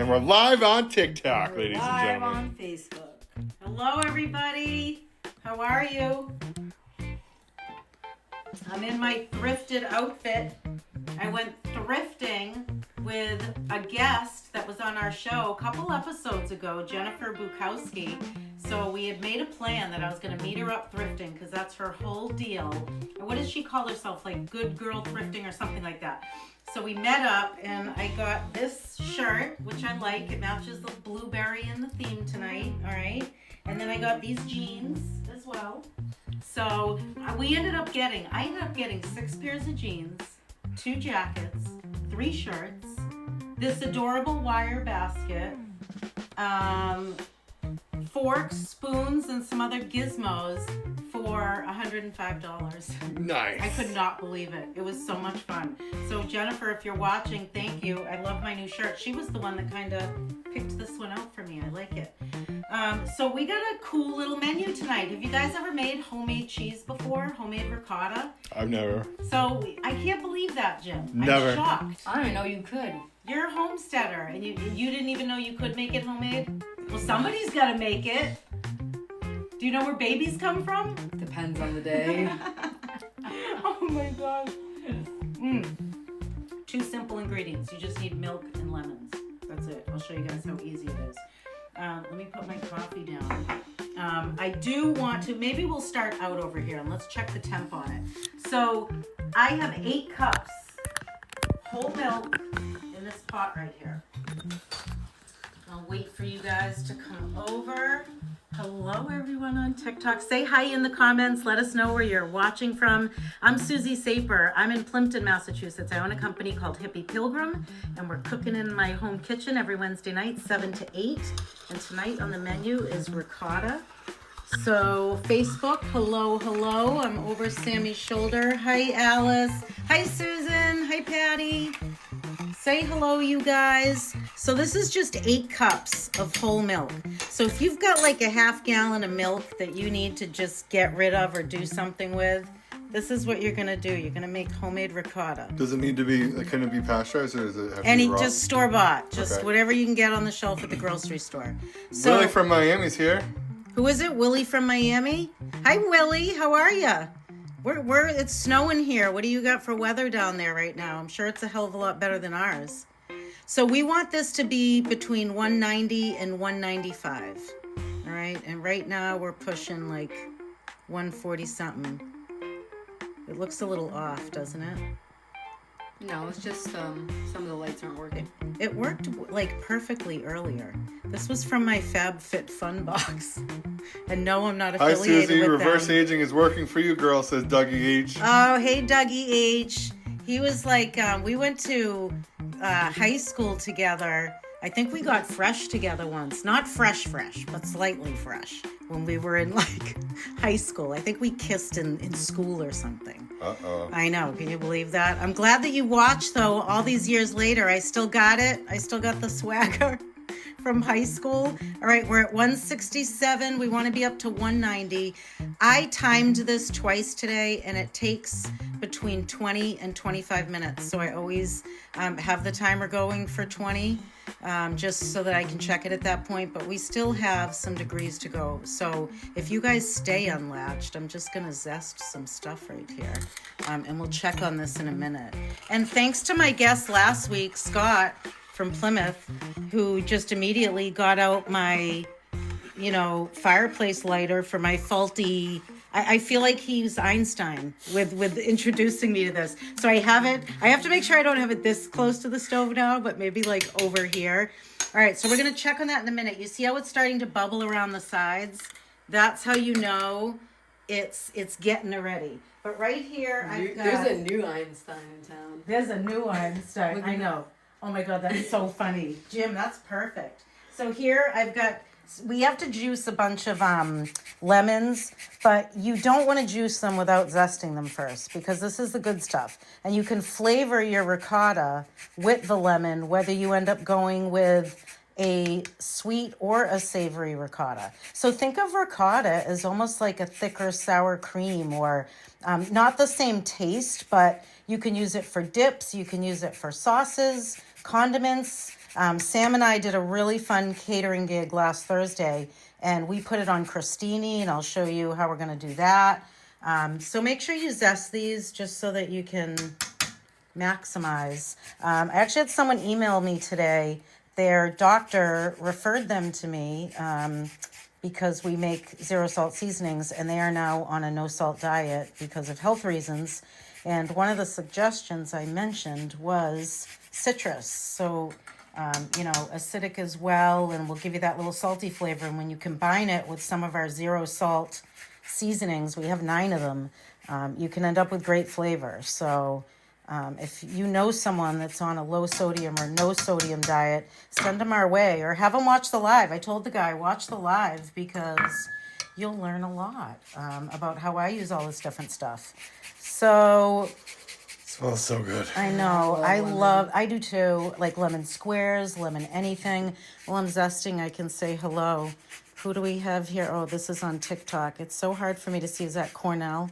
And we're live on TikTok, ladies and Live gentlemen. on Facebook. Hello, everybody. How are you? I'm in my thrifted outfit. I went thrifting with a guest that was on our show a couple episodes ago, Jennifer Bukowski. So we had made a plan that I was going to meet her up thrifting because that's her whole deal. And what does she call herself? Like good girl thrifting or something like that. So we met up and I got this shirt, which I like. It matches the blueberry in the theme tonight, all right? And then I got these jeans as well. So I ended up getting 6 pairs of jeans, 2 jackets, 3 shirts, this adorable wire basket, forks, spoons, and some other gizmos for $105. Nice. I could not believe it. It was so much fun. So Jennifer, if you're watching, thank you. I love my new shirt. She was the one that kind of picked this one out for me. I like it. So we got a cool little menu tonight. Have you guys ever made homemade cheese before? Homemade ricotta? I've never. So I can't believe that, Jim. Never. I'm shocked. I didn't know you could. You're a homesteader and you didn't even know you could make it homemade? Well, somebody's got to make it. Do you know where babies come from? Depends on the day. Oh my gosh. 2 simple ingredients. You just need milk and lemons. That's it. I'll show you guys how easy it is. Let me put my coffee down. I do want to, maybe we'll start out over here and let's check the temp on it. So I have 8 cups whole milk in this pot right here. I'll wait for you guys to come over. Hello, everyone on TikTok. Say hi in the comments. Let us know where you're watching from. I'm Suzy Saper. I'm in Plimpton, Massachusetts. I own a company called Hippy Pilgrim, and we're cooking in my home kitchen every Wednesday night, 7 to 8. And tonight on the menu is ricotta. So Facebook, hello, hello. I'm over Sammy's shoulder. Hi, Alice. Hi, Susan. Hi, Patty. Say hello, you guys. So this is just 8 cups of whole milk. So if you've got like a half gallon of milk that you need to just get rid of or do something with, this is what you're gonna do. You're gonna make homemade ricotta. Does it need to be, can it be pasteurized or does it have to be raw? Just store-bought. Just Okay. whatever you can get on the shelf at the grocery store. So, Willie from Miami's here. who is it? Willie from Miami? Hi, Willie. How are you? It's snowing here. What do you got for weather down there right now? I'm sure it's a hell of a lot better than ours. So we want this to be between 190 and 195. All right. And right now we're pushing like 140 something. It looks a little off, doesn't it? No, it's just some of the lights aren't working. It worked like perfectly earlier. This was from my FabFitFun box. And no, I'm not Hi, affiliated Suzy. with Reverse them. aging is working for you, girl, says Dougie H. Oh, hey, Dougie H. He was like, we went to high school together. I think we got fresh together once. Not fresh, but slightly fresh when we were in like high school. I think we kissed in school or something. Uh-oh. I know. Can you believe that? I'm glad that you watched, though, all these years later. I still got it. I still got the swagger from high school. All right, we're at 167. We want to be up to 190. I timed this twice today, and it takes between 20 and 25 minutes. So I always have the timer going for 20, just so that I can check it at that point. But we still have some degrees to go. So if you guys stay unlatched, I'm just going to zest some stuff right here. And we'll check on this in a minute. And thanks to my guest last week, Scott from Plymouth, who just immediately got out my, fireplace lighter for my faulty. I feel like he's Einstein with introducing me to this. So I have it. I have to make sure I don't have it this close to the stove now, but maybe like over here. All right, so we're going to check on that in a minute. You see how it's starting to bubble around the sides? That's how you know it's getting ready. But right here, There's a new Einstein in town. There's a new Einstein. I know. Oh my God, that's so funny. Jim, that's perfect. So here we have to juice a bunch of lemons, but you don't want to juice them without zesting them first because this is the good stuff. And you can flavor your ricotta with the lemon, whether you end up going with a sweet or a savory ricotta. So think of ricotta as almost like a thicker sour cream or not the same taste, but you can use it for dips, you can use it for sauces, condiments. Sam and I did a really fun catering gig last Thursday, and we put it on crostini, and I'll show you how we're going to do that. So make sure you zest these just so that you can maximize. I actually had someone email me today. Their doctor referred them to me because we make zero salt seasonings, and they are now on a no salt diet because of health reasons. And one of the suggestions I mentioned was citrus. So, acidic as well, and will give you that little salty flavor. And when you combine it with some of our zero salt seasonings, we have 9 of them, you can end up with great flavor. So if you know someone that's on a low sodium or no sodium diet, send them our way or have them watch the live. I told the guy, watch the live because you'll learn a lot about how I use all this different stuff. So Smells so good. I know. I do too. Like lemon squares, lemon anything. While I'm zesting, I can say hello. Who do we have here? Oh, this is on TikTok. It's so hard for me to see. Is that Cornell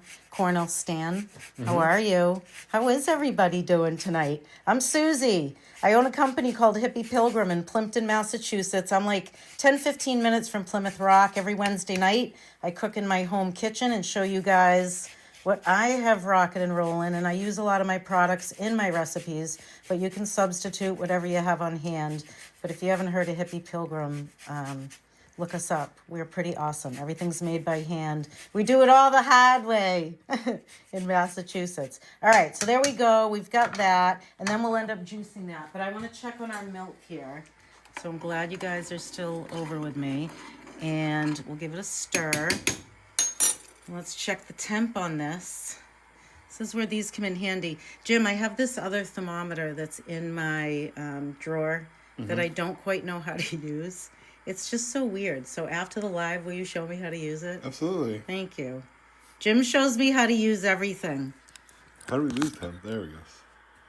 Stan? Mm-hmm. How are you? How is everybody doing tonight? I'm Suzy. I own a company called Hippy Pilgrim in Plimpton, Massachusetts. I'm like 10, 15 minutes from Plymouth Rock. Every Wednesday night, I cook in my home kitchen and show you guys what I have rocking and rolling, and I use a lot of my products in my recipes, but you can substitute whatever you have on hand. But if you haven't heard of Hippy Pilgrim, look us up. We're pretty awesome. Everything's made by hand. We do it all the hard way in Massachusetts. All right, so there we go. We've got that, and then we'll end up juicing that. But I want to check on our milk here. So I'm glad you guys are still over with me, and we'll give it a stir. Let's check the temp on this. This is where these come in handy. Jim, I have this other thermometer that's in my drawer that I don't quite know how to use. It's just so weird. So after the live, will you show me how to use it? Absolutely. Thank you. Jim shows me how to use everything. How do we lose temp? There we go.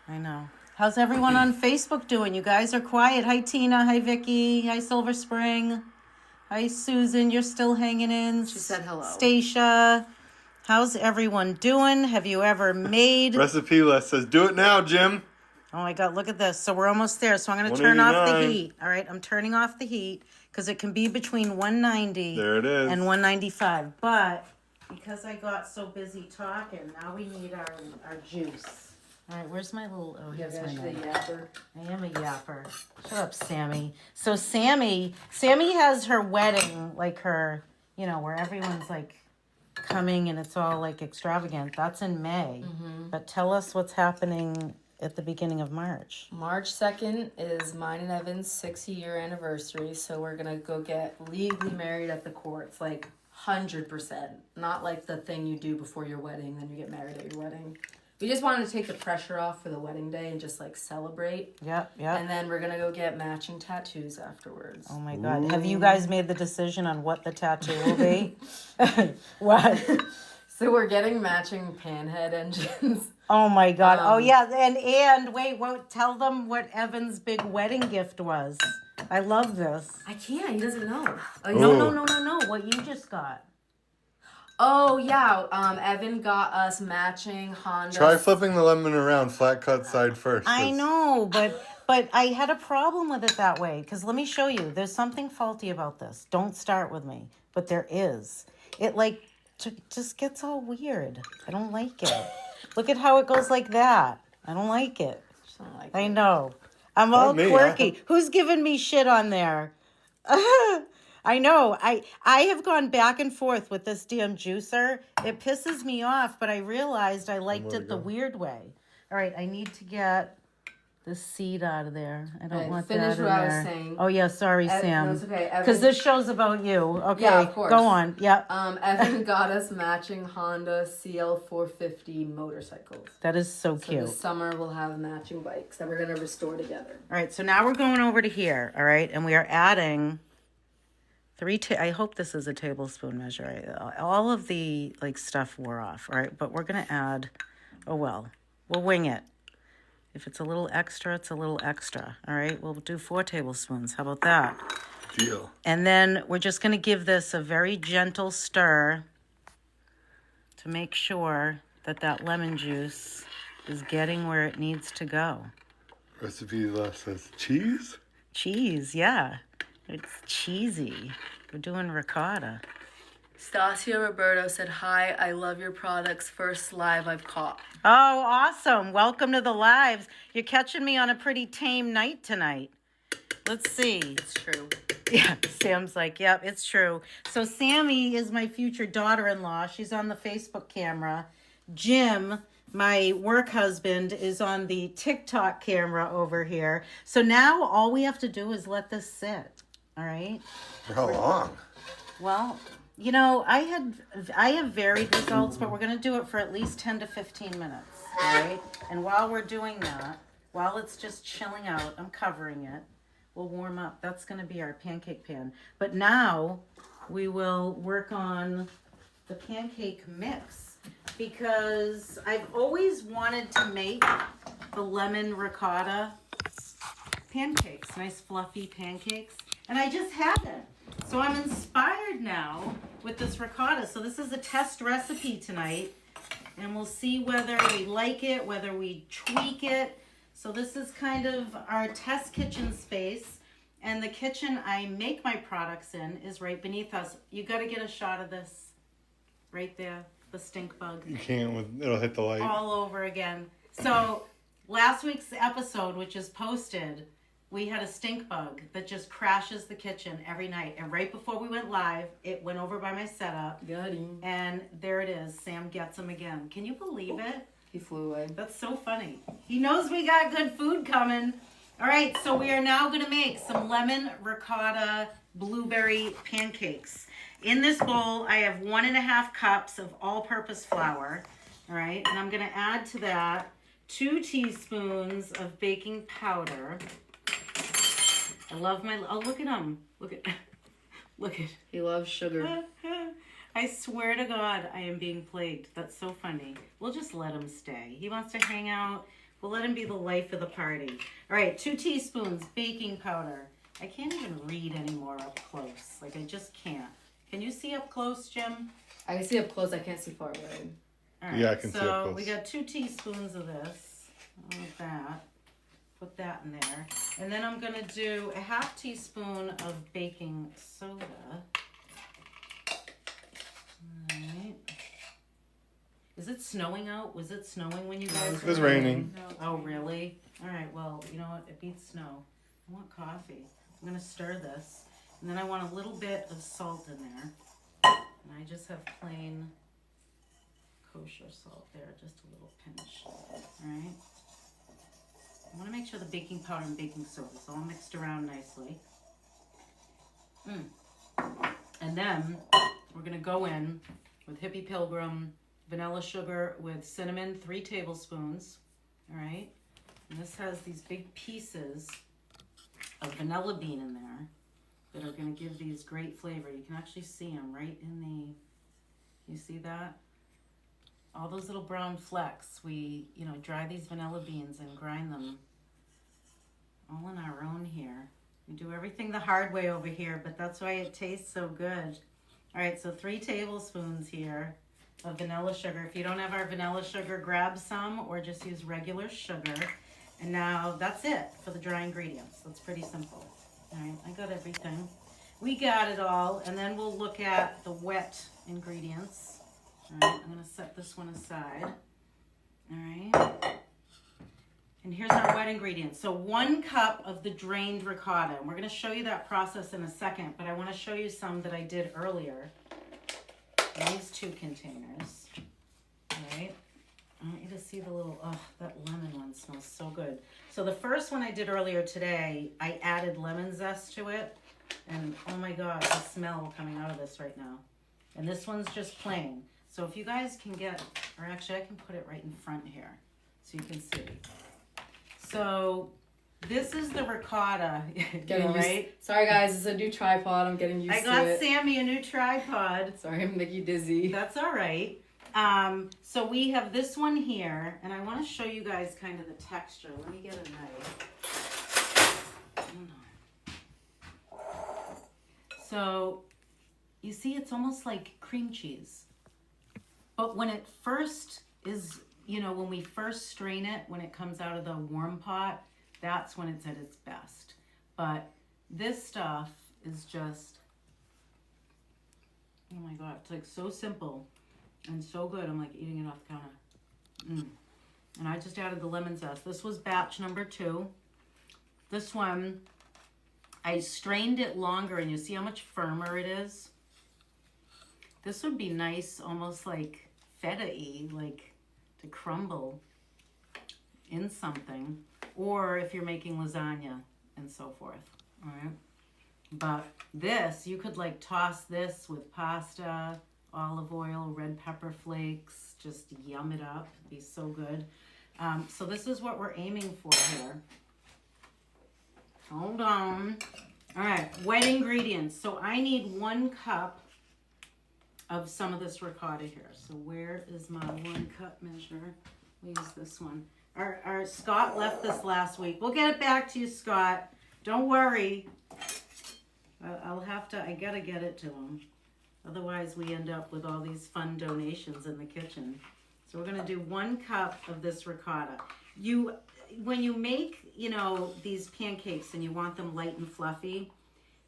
I know. How's everyone on Facebook doing? You guys are quiet. Hi, Tina. Hi, Vicky. Hi, Silver Spring. Hi, Susan. You're still hanging in. She said hello. Stacia. How's everyone doing? Have you ever made... Recipe list says, do it now, Jim. Oh, my God. Look at this. So we're almost there. So I'm going to turn off the heat. All right. I'm turning off the heat because it can be between 190 there it is. and 195. But because I got so busy talking, now we need our juice. All right, where's my little... Oh, here's my name. Yapper. I am a yapper. Shut up, Sammy. So Sammy has her wedding, like her, where everyone's like coming and it's all like extravagant. That's in May. Mm-hmm. But tell us what's happening at the beginning of March. March 2nd is mine and Evan's 6-year anniversary. So we're going to go get legally married at the courts, like 100%. Not like the thing you do before your wedding, then you get married at your wedding. We just wanted to take the pressure off for the wedding day and just like celebrate. Yep. And then we're going to go get matching tattoos afterwards. Oh my God. Ooh. Have you guys made the decision on what the tattoo will be? What? So we're getting matching panhead engines. Oh my God. Oh yeah. And wait, tell them what Evan's big wedding gift was. I love this. I can't. He doesn't know. No. What you just got. Oh, yeah. Evan got us matching Honda. Try flipping the lemon around, flat cut side first. I know, but I had a problem with it that way. Because let me show you. There's something faulty about this. Don't start with me. But there is. It just gets all weird. I don't like it. Look at how it goes like that. I don't like it. I know. I'm all quirky. Who's giving me shit on there? I know. I have gone back and forth with this damn juicer. It pisses me off, but I realized I liked it the weird way. All right, I need to get the seed out of there. I don't want that in there. Finish what I was saying. Oh, yeah, sorry, Sam. No, it's okay. Because this show's about you. Okay, yeah, of course. Go on. Yep. Evan got us matching Honda CL450 motorcycles. That is so cute. So this summer we'll have matching bikes that we're going to restore together. All right, so now we're going over to here, all right? And we are adding... I hope this is a tablespoon measure. All of the stuff wore off, all right? But we're going to add, we'll wing it. If it's a little extra, it's a little extra, all right? We'll do 4 tablespoons. How about that? Deal. And then we're just going to give this a very gentle stir to make sure that lemon juice is getting where it needs to go. Recipe says cheese? cheese, yeah. It's cheesy. We're doing ricotta. Stasia Roberto said, "Hi, I love your products. First live I've caught." Oh, awesome. Welcome to the lives. You're catching me on a pretty tame night tonight. Let's see. It's true. Yeah, Sam's like, yep, it's true. So Sammy is my future daughter-in-law. She's on the Facebook camera. Jim, my work husband, is on the TikTok camera over here. So now all we have to do is let this sit. All right? For how long? Well, you know, I have varied results, but we're going to do it for at least 10 to 15 minutes. All right? And while we're doing that, while it's just chilling out, I'm covering it. We'll warm up. That's going to be our pancake pan. But now we will work on the pancake mix because I've always wanted to make the lemon ricotta pancakes, nice fluffy pancakes, and I just haven't. So I'm inspired now with this ricotta. So this is a test recipe tonight, and we'll see whether we like it, whether we tweak it. So this is kind of our test kitchen space, and the kitchen I make my products in is right beneath us. You got to get a shot of this right there, the stink bug. You can't. It'll hit the light. All over again. So last week's episode, which is posted, we had a stink bug that just crashes the kitchen every night. And right before we went live, it went over by my setup. Got him. And there it is. Sam gets him again. Can you believe it? He flew away. That's so funny. He knows we got good food coming. All right, so we are now going to make some lemon ricotta blueberry pancakes. In this bowl, I have 1.5 cups of all-purpose flour. All right, and I'm going to add to that 2 teaspoons of baking powder. I love my, oh, look at him. Look at. He loves sugar. I swear to God, I am being plagued. That's so funny. We'll just let him stay. He wants to hang out. We'll let him be the life of the party. All right, 2 teaspoons baking powder. I can't even read anymore up close. Like, I just can't. Can you see up close, Jim? I can see up close. I can't see far away. All right, Yeah, I can see up so close. we got 2 teaspoons of this. All of that. Put that in there. And then I'm going to do a 1/2 teaspoon of baking soda. Alright. Is it snowing out? Was it snowing when you guys It was raining. Oh, really? Alright, well, you know what? It beats snow. I want coffee. I'm going to stir this. And then I want a little bit of salt in there. And I just have plain kosher salt there. Just a little pinch. Alright. I want to make sure the baking powder and baking soda is all mixed around nicely. And then we're going to go in with Hippy Pilgrim vanilla sugar with cinnamon, 3 tablespoons. All right. And this has these big pieces of vanilla bean in there that are going to give these great flavor. You can actually see them right in the, you see that? All those little brown flecks. We, dry these vanilla beans and grind them all on our own here. We do everything the hard way over here, but that's why it tastes so good. All right, so 3 tablespoons here of vanilla sugar. If you don't have our vanilla sugar, grab some or just use regular sugar. And now that's it for the dry ingredients. That's pretty simple. All right, I got everything. We got it all, and then we'll look at the wet ingredients. All right, I'm going to set this one aside. All right. And here's our wet ingredients. So 1 cup of the drained ricotta. And we're going to show you that process in a second, but I want to show you some that I did earlier in these 2 containers. All right. I want you to see the little, oh, that lemon one smells so good. So the first one I did earlier today, I added lemon zest to it. And oh my God, the smell coming out of this right now. And this one's just plain. So if you guys can get, or actually I can put it right in front here so you can see. So this is the ricotta, right? Sorry guys, it's a new tripod. I'm getting used to it. I got Sammy a new tripod. Sorry, I'm making you dizzy. That's all right. So we have this one here, and I want to show you guys kind of the texture. Let me get a knife. So you see, it's almost like cream cheese. But when it first is, when we first strain it, when it comes out of the warm pot, that's when it's at its best. But this stuff is just, oh my God, it's like so simple and so good. I'm like eating it off the counter. And I just added the lemon zest. This was batch number 2. This one, I strained it longer, and you see how much firmer it is? This would be nice, almost like feta-y, like to crumble in something. Or if you're making lasagna and so forth, all right? But this, you could like toss this with pasta, olive oil, red pepper flakes, just yum it up. It'd be so good. So this is what we're aiming for here. Hold on. All right, wet ingredients. So I need 1 cup of some of this ricotta here. So where is my 1 cup measure? We'll use this one. Our Scott left this last week. We'll get it back to you, Scott. Don't worry. I gotta get it to him. Otherwise we end up with all these fun donations in the kitchen. So we're gonna do 1 cup of this ricotta. When you make, these pancakes and you want them light and fluffy,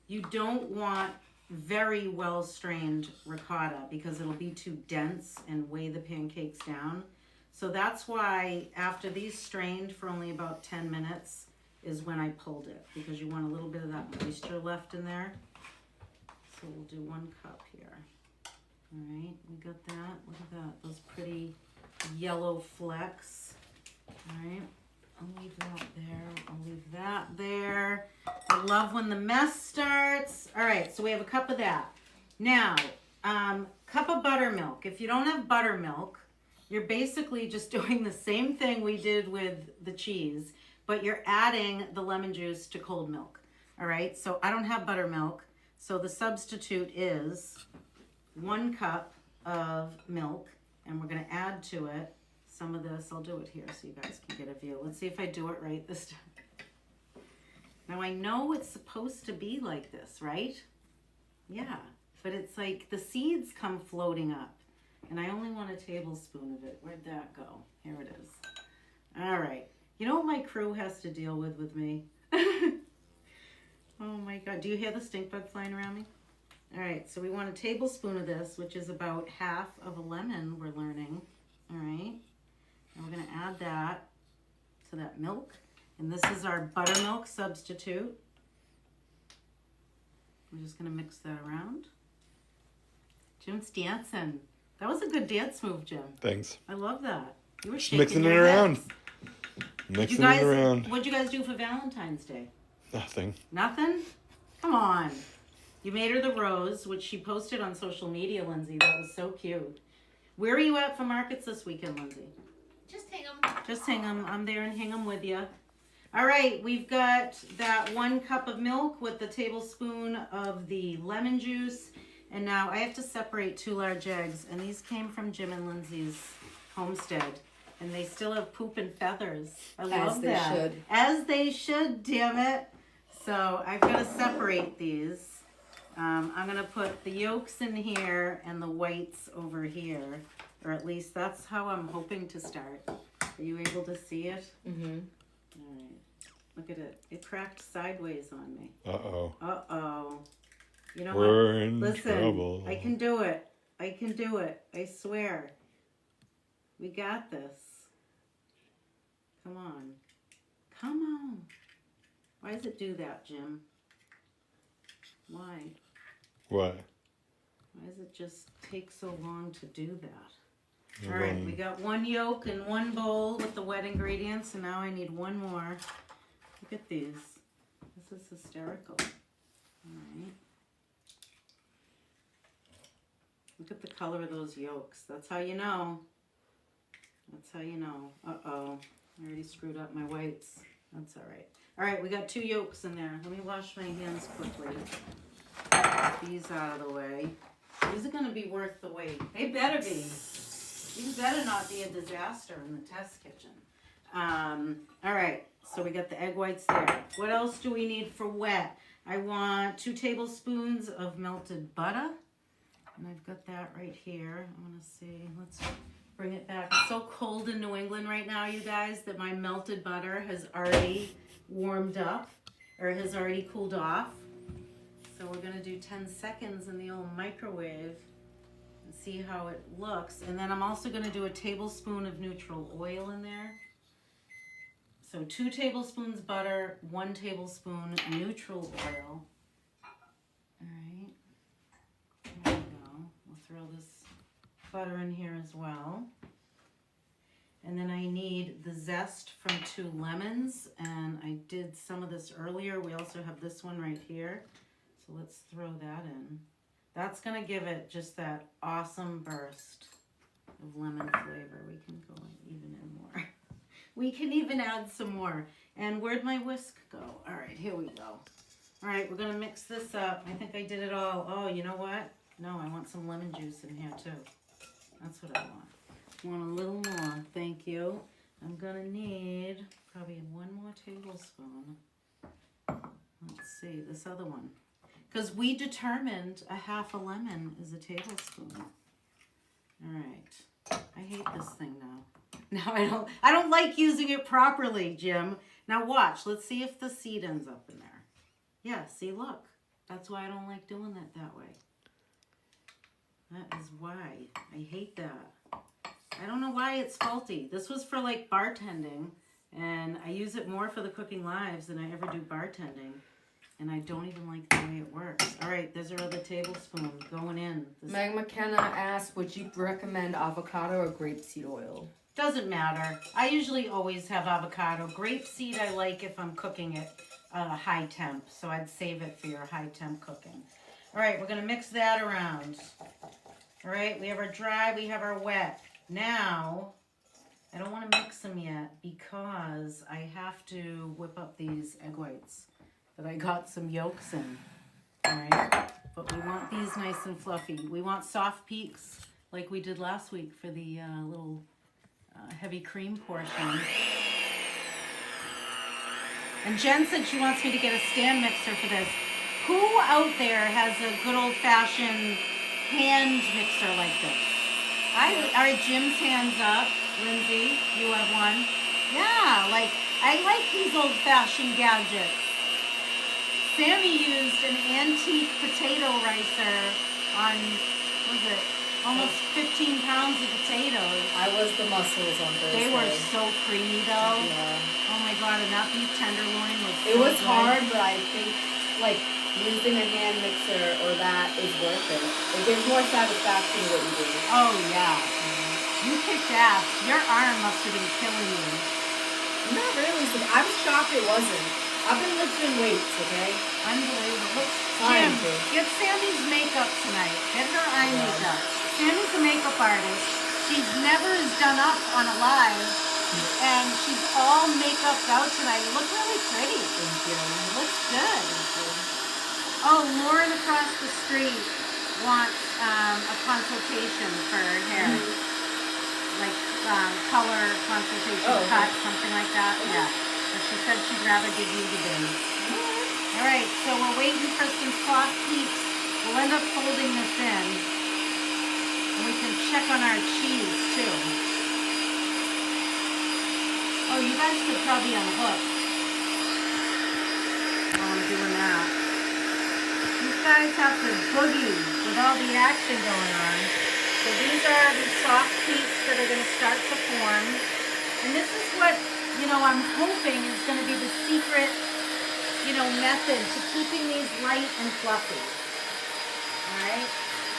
you don't want very well strained ricotta because it'll be too dense and weigh the pancakes down. So that's why after these strained for only about 10 minutes is when I pulled it, because you want a little bit of that moisture left in there. So we'll do 1 cup here. All right, we got that. Look at that, those pretty yellow flecks. All right, I'll leave that there. I'll leave that there. I love when the mess starts. All right, so we have a cup of that. Now, cup of buttermilk. If you don't have buttermilk, you're basically just doing the same thing we did with the cheese, but you're adding the lemon juice to cold milk. All right, so I don't have buttermilk, so the substitute is 1 cup of milk, and we're gonna add to it some of this. I'll do it here so you guys can get a view. Let's see if I do it right this time. Now I know it's supposed to be like this, right? Yeah, but it's like the seeds come floating up, and I only want a tablespoon of it. Where'd that go? Here it is. All right. You know what my crew has to deal with me? Oh my God. Do you hear the stink bug flying around me? All right. So we want a tablespoon of this, which is about half of a lemon, we're learning. All right. And we're going to add that to that milk. And this is our buttermilk substitute. We're just going to mix that around. Jim's dancing. That was a good dance move, Jim. Thanks. I love that. You were Just shaking mixing it your around. hips. Mixing it around. What'd you guys do for Valentine's Day? Nothing. Nothing? Come on. You made her the rose, which she posted on social media, Lindsay. That was so cute. Where are you at for markets this weekend, Lindsay? Just Hingham. Just Hingham. I'm there in Hingham with you. All right, we've got that 1 cup of milk with the tablespoon of the lemon juice. And now I have to separate 2 large eggs. And these came from Jim and Lindsay's homestead. And they still have poop and feathers. I love that. As they should. As they should, damn it. So I've got to separate these. I'm going to put the yolks in here and the whites over here. Or at least that's how I'm hoping to start. Are you able to see it? Mm-hmm. All right. Look at it. It cracked sideways on me. Uh-oh. Uh-oh. You know We're what? in Listen, trouble. I can do it. I can do it. I swear. We got this. Come on. Come on. Why does it do that, Jim? Why? What? Why does it just take so long to do that? You're All right, going- we got 1 yolk and 1 bowl with the wet ingredients, and now I need 1 more. Look at these. This is hysterical. All right. Look at the color of those yolks. That's how you know. That's how you know. Uh-oh. I already screwed up my whites. That's all right. All right, we got 2 yolks in there. Let me wash my hands quickly. Get these out of the way. These are going to be worth the wait. They better be. These better not be a disaster in the test kitchen. All right, so we got the egg whites there. What else do we need for wet? I want 2 tablespoons of melted butter. And I've got that right here. I want to see. Let's bring it back. It's so cold in New England right now, you guys, that my melted butter has already warmed up. or has already cooled off. So we're gonna do 10 seconds in the old microwave and see how it looks. And then I'm also gonna do a tablespoon of neutral oil in there. So 2 tablespoons butter, 1 tablespoon neutral oil. All right, there we go. We'll throw this butter in here as well. And then I need the zest from 2 lemons, and I did some of this earlier. We also have this one right here. So let's throw that in. That's gonna give it just that awesome burst of lemon flavor. We can go even in more. We can even add some more. And where'd my whisk go? All right, here we go. All right, we're gonna mix this up. I think I did it all. Oh, you know what? No, I want some lemon juice in here too. That's what I want. Want a little more, thank you. I'm gonna need probably 1 more tablespoon. Let's see, this other one. Because we determined a half a lemon is a tablespoon. All right, I hate this thing now. Now I don't like using it properly, Jim. Now watch, let's see if the seed ends up in there. Yeah, see, look. That's why I don't like doing it that way. That is why. I hate that. I don't know why it's faulty. This was for like bartending, and I use it more for the cooking lives than I ever do bartending. And I don't even like the way it works. All right, there's our other tablespoon going in. Meg McKenna asked, would you recommend avocado or grapeseed oil? Doesn't matter. I usually always have avocado. Grapeseed I like if I'm cooking it high temp, so I'd save it for your high temp cooking. All right, we're gonna mix that around. All right, we have our dry, we have our wet. Now, I don't want to mix them yet because I have to whip up these egg whites that I got some yolks in. All right, but we want these nice and fluffy. We want soft peaks like we did last week for the little heavy cream portion. And Jen said she wants me to get a stand mixer for this. Who out there has a good old-fashioned hand mixer like this? All right, Jim's hands up. Lindsay, you have one. Yeah, I like these old-fashioned gadgets. Sammy used an antique potato ricer on, what was it, almost 15 pounds of potatoes. I was the muscles on Thursday. They were so creamy though. Yeah. Oh my God, and that beef tenderloin was It so was good. hard, but I think like using a hand mixer or that is worth it. It gives more satisfaction to what you do. Oh yeah. You kicked ass. Your arm must have been killing you. Not really. So I was shocked it wasn't. I've been lifting weights, okay? Unbelievable. Look, Trying Jim, to. get Sammy's makeup tonight. Get her eye makeup. Sammy's a makeup artist. She's never done up on a live, and she's all makeup out tonight. You look really pretty. Thank you. It looks good. Oh, Lauren across the street wants a consultation for her hair. Like color consultation, cut, something like that. Yeah. But she said she'd rather give you the biz. All right, so we're waiting for some soft peaks. We'll end up folding this in. And we can check on our cheese, too. Oh, you guys could probably unhook while I'm doing that. These guys have to boogie with all the action going on. So these are the soft peaks that are going to start to form. And this is what, I'm hoping is going to be the secret, method to keeping these light and fluffy. All right?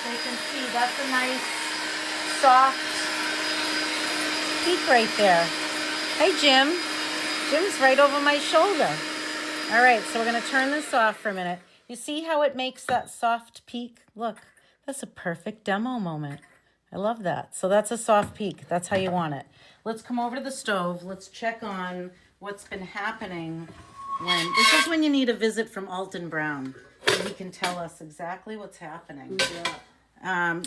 So you can see that's a nice, soft peak right there. Hey, Jim. Jim's right over my shoulder. All right, so we're going to turn this off for a minute. You see how it makes that soft peak? Look, that's a perfect demo moment. I love that. So that's a soft peak. That's how you want it. Let's come over to the stove. Let's check on what's been happening this is when you need a visit from Alton Brown. So he can tell us exactly what's happening.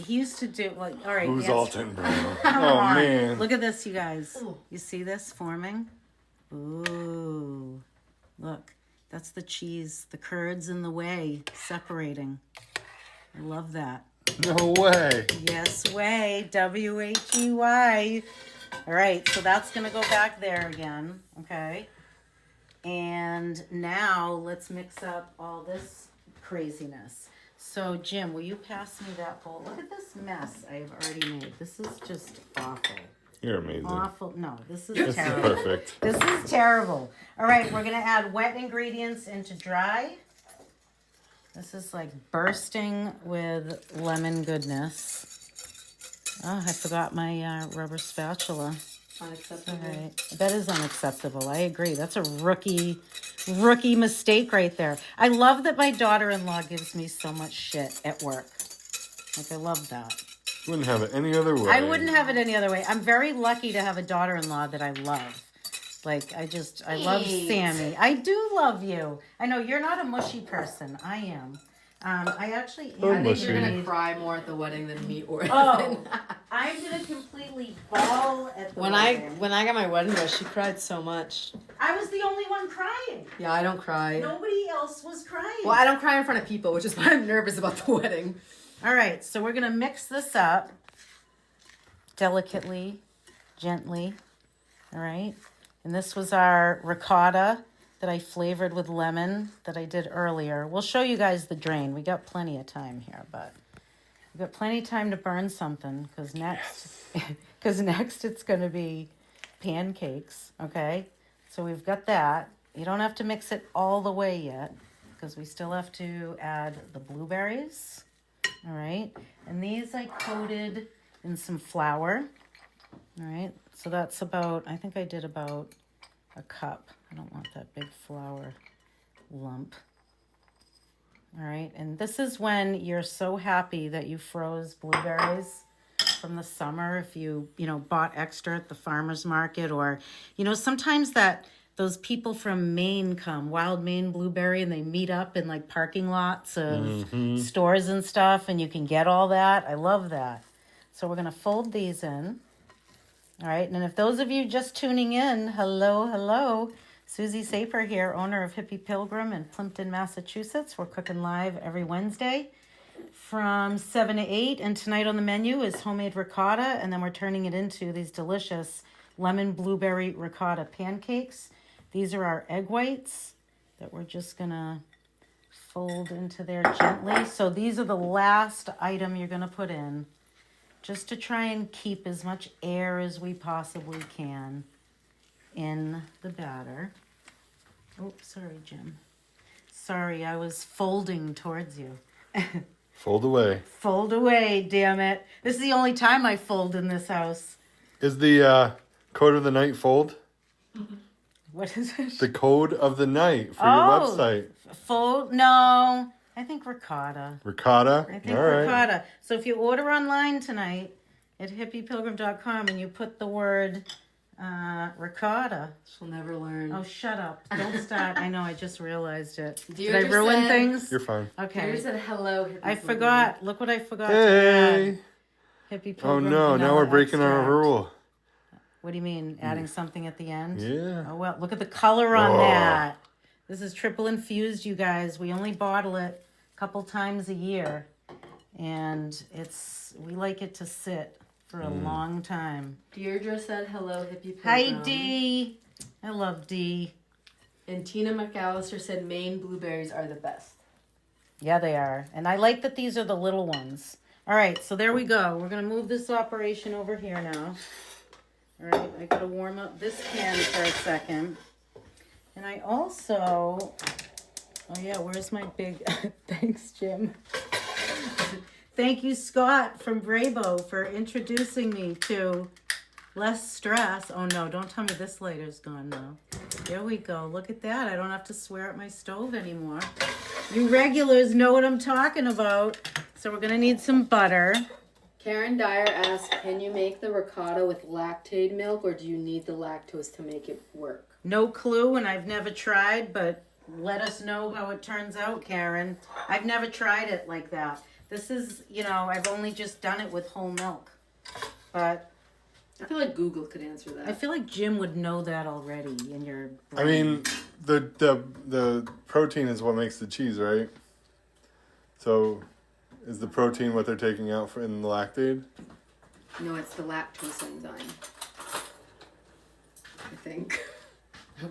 He used to do, all right. Who's Alton Brown? Come Oh, on. man. Look at this, you guys. You see this forming? Ooh. Look, that's the cheese. The curds in the whey separating. I love that. No way. Yes, way. W-H-E-Y. All right, so that's going to go back there again. Okay. And now let's mix up all this craziness. So Jim, will you pass me that bowl? Look at this mess I've already made. This is just awful. You're amazing. Awful. No, this is This terrible. is perfect. This is terrible. All right, we're going to add wet ingredients into dry. This is like bursting with lemon goodness. Oh, I forgot my rubber spatula. Unacceptable. All right. That is unacceptable. I agree. That's a rookie mistake right there. I love that my daughter-in-law gives me so much shit at work. Like, I love that. Wouldn't have it any other way. I wouldn't have it any other way. I'm very lucky to have a daughter-in-law that I love. Like, I love Sammy. I do love you. I know you're not a mushy person. I am. I actually am. I think mushy. you're gonna cry more at the wedding than me or Oh, I'm gonna completely bawl at the wedding. When I got my wedding dress, she cried so much. I was the only one crying. Yeah, I don't cry. Nobody else was crying. Well, I don't cry in front of people, which is why I'm nervous about the wedding. All right, so we're gonna mix this up delicately, gently. All right, and this was our ricotta that I flavored with lemon that I did earlier. We'll show you guys the drain. We got plenty of time here, but we've got plenty of time to burn something because next it's going to be pancakes, okay? So we've got that. You don't have to mix it all the way yet because we still have to add the blueberries, all right? And these I coated in some flour, all right? So that's about, I think I did about a cup. I don't want that big flour lump. All right, and this is when you're so happy that you froze blueberries from the summer. If you bought extra at the farmer's market, or sometimes those people from Maine come, wild Maine blueberry, and they meet up in like parking lots of stores and stuff, and you can get all that. I love that. So we're gonna fold these in. All right, and if those of you just tuning in, hello. Suzy Saper here, owner of Hippy Pilgrim in Plimpton, Massachusetts. We're cooking live every Wednesday from 7 to 8. And tonight on the menu is homemade ricotta. And then we're turning it into these delicious lemon blueberry ricotta pancakes. These are our egg whites that we're just going to fold into there gently. So these are the last item you're going to put in, just to try and keep as much air as we possibly can in the batter. Oh, sorry, Jim. Sorry, I was folding towards you. Fold away. Fold away, damn it. This is the only time I fold in this house. Is the code of the night fold? What is it? The code of the night for your website. Fold? No. I think ricotta. Ricotta? I think All right. ricotta. So if you order online tonight at hippypilgrim.com and you put the word ricotta. She'll never learn. Oh, shut up. Don't start. I know, I just realized it. Did I Deirdre ruin said- things? You're fine. Okay. You said hello. Hippy I Pilgrim. forgot. Look what I forgot to Hey. add. Hippy Oh Pilgrim no, now vanilla we're breaking our extract. rule. What do you mean, adding something at the end? Yeah. Oh, well, look at the color on Whoa. that. This is triple infused, you guys. We only bottle it a couple times a year. And we like it to sit for a long time. Deirdre said hello, Hippy Pilgrim. Hi, Dee. I love Dee. And Tina McAllister said Maine blueberries are the best. Yeah, they are. And I like that these are the little ones. All right, so there we go. We're going to move this operation over here now. All right, I got to warm up this pan for a second. And I also... Oh, yeah, where's my big... Thanks, Jim. Thank you, Scott from Bravo, for introducing me to less stress. Oh, no, don't tell me this lighter's gone now. There we go. Look at that. I don't have to swear at my stove anymore. You regulars know what I'm talking about. So we're going to need some butter. Karen Dyer asked, can you make the ricotta with lactate milk, or do you need the lactose to make it work? No clue, and I've never tried, but let us know how it turns out, Karen. I've never tried it like that. This is, I've only just done it with whole milk. But I feel like Google could answer that. I feel like Jim would know that already in your brain. I mean, the protein is what makes the cheese, right? So, is the protein what they're taking out in the lactate? No, it's the lactose enzyme. I think.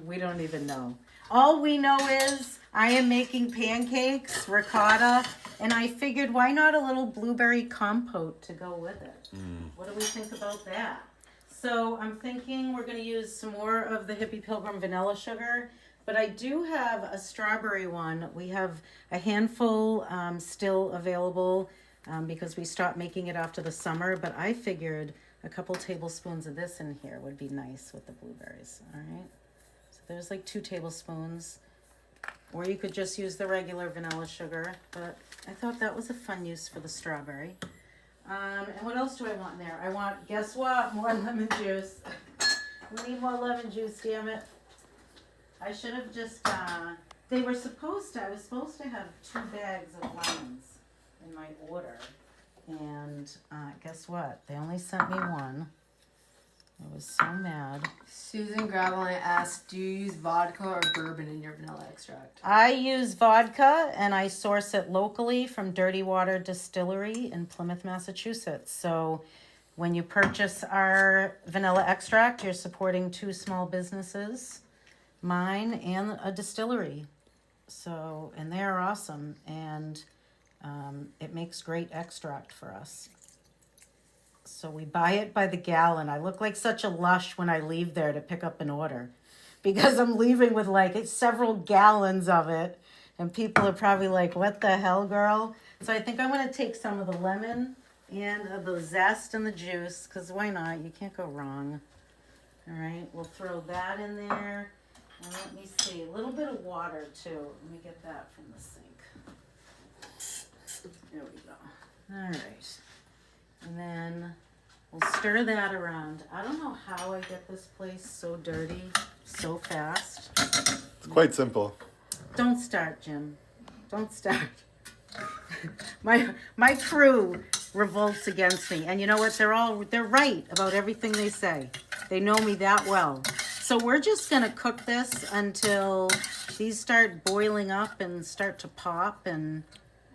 We don't even know. All we know is I am making pancakes, ricotta, and I figured why not a little blueberry compote to go with it? What do we think about that? So I'm thinking we're going to use some more of the Hippy Pilgrim vanilla sugar, but I do have a strawberry one. We have a handful still available because we stopped making it after the summer, but I figured a couple tablespoons of this in here would be nice with the blueberries. All right, so there's like 2 tablespoons, or you could just use the regular vanilla sugar, but I thought that was a fun use for the strawberry. And what else do I want in there? I want, guess what? More lemon juice. We need more lemon juice, damn it. I should have just, I was supposed to have 2 bags of lemons in my order. And guess what? They only sent me 1. I was so mad. Susan Graveline asked, do you use vodka or bourbon in your vanilla extract? I use vodka, and I source it locally from Dirty Water Distillery in Plymouth, Massachusetts. So when you purchase our vanilla extract, you're supporting 2 small businesses, mine and a distillery. So, and they're awesome, and it makes great extract for us. So we buy it by the gallon. I look like such a lush when I leave there to pick up an order because I'm leaving with like several gallons of it. And people are probably like, what the hell, girl? So I think I'm going to take some of the lemon and the zest and the juice, because why not? You can't go wrong. All right, we'll throw that in there. And let me see, a little bit of water too. Let me get that from the sink. There we go. All right. And then we'll stir that around. I don't know how I get this place so dirty so fast. It's quite simple. Don't start, Jim. Don't start. My crew revolts against me. And you know what? They're right about everything they say. They know me that well. So we're just going to cook this until these start boiling up and start to pop. And